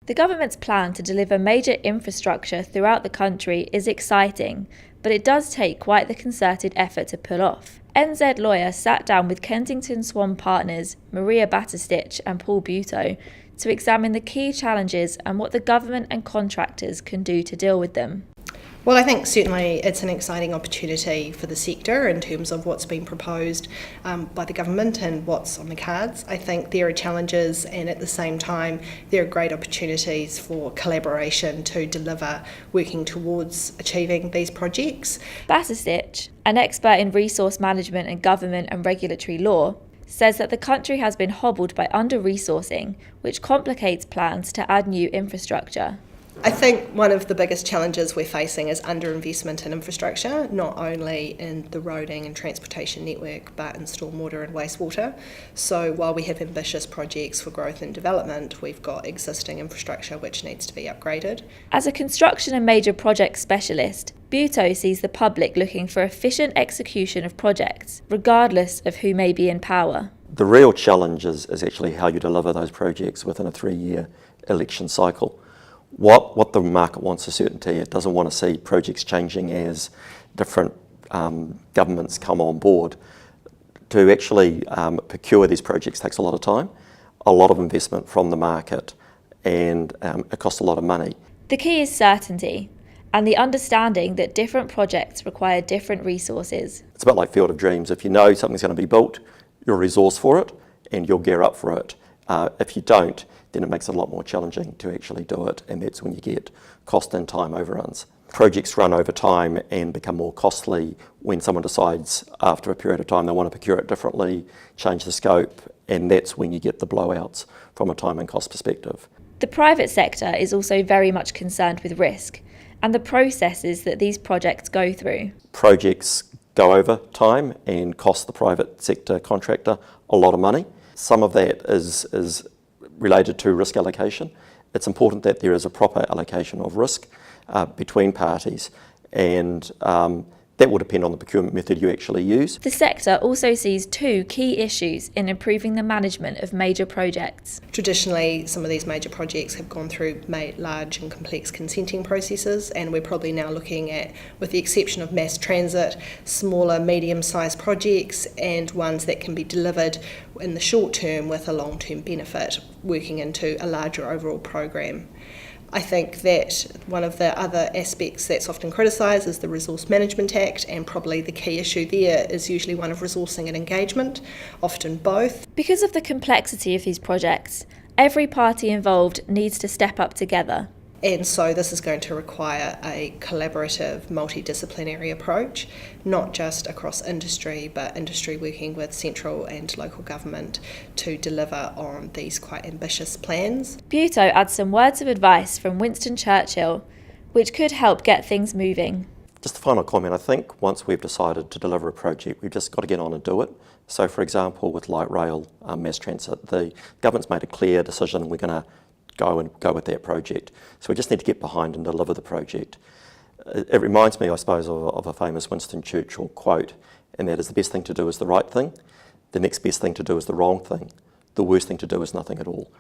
The government's plan to deliver major infrastructure throughout the country is exciting, but it does take quite the concerted effort to pull off. NZ Lawyer sat down with Kensington Swan partners Marija Batistich and Paul Buetow to examine the key challenges and what the government and contractors can do to deal with them. Well, I think certainly it's an exciting opportunity for the sector in terms of what's been proposed by the government and what's on the cards. I think there are challenges, and at the same time there are great opportunities for collaboration to deliver, working towards achieving these projects. Batistich, an expert in resource management and government and regulatory law, says that the country has been hobbled by under-resourcing, which complicates plans to add new infrastructure. I think one of the biggest challenges we're facing is underinvestment in infrastructure, not only in the roading and transportation network, but in stormwater and wastewater. So while we have ambitious projects for growth and development, we've got existing infrastructure which needs to be upgraded. As a construction and major project specialist, Buetow sees the public looking for efficient execution of projects, regardless of who may be in power. The real challenge is actually how you deliver those projects within a 3-year election cycle. What the market wants is certainty. It doesn't want to see projects changing as different governments come on board. To actually procure these projects takes a lot of time, a lot of investment from the market, and it costs a lot of money. The key is certainty and the understanding that different projects require different resources. It's a bit like Field of Dreams. If you know something's going to be built, you'll resource for it and you'll gear up for it. If you don't, then it makes it a lot more challenging to actually do it, and that's when you get cost and time overruns. Projects run over time and become more costly when someone decides after a period of time they want to procure it differently, change the scope, and that's when you get the blowouts from a time and cost perspective. The private sector is also very much concerned with risk and the processes that these projects go through. Projects go over time and cost the private sector contractor a lot of money. Some of that is related to risk allocation. It's important that there is a proper allocation of risk between parties, and that will depend on the procurement method you actually use. The sector also sees two key issues in improving the management of major projects. Traditionally, some of these major projects have gone through large and complex consenting processes, and we're probably now looking at, with the exception of mass transit, smaller, medium-sized projects and ones that can be delivered in the short term with a long-term benefit, working into a larger overall program. I think that one of the other aspects that's often criticised is the Resource Management Act, and probably the key issue there is usually one of resourcing and engagement, often both. Because of the complexity of these projects, every party involved needs to step up together. And so this is going to require a collaborative, multidisciplinary approach, not just across industry, but industry working with central and local government to deliver on these quite ambitious plans. Buetow adds some words of advice from Winston Churchill, which could help get things moving. Just a final comment, I think once we've decided to deliver a project, we've just got to get on and do it. So for example, with light rail, mass transit, the government's made a clear decision we're going to go with that project. So we just need to get behind and deliver the project. It reminds me, I suppose, of a famous Winston Churchill quote, and that is the best thing to do is the right thing, the next best thing to do is the wrong thing, the worst thing to do is nothing at all.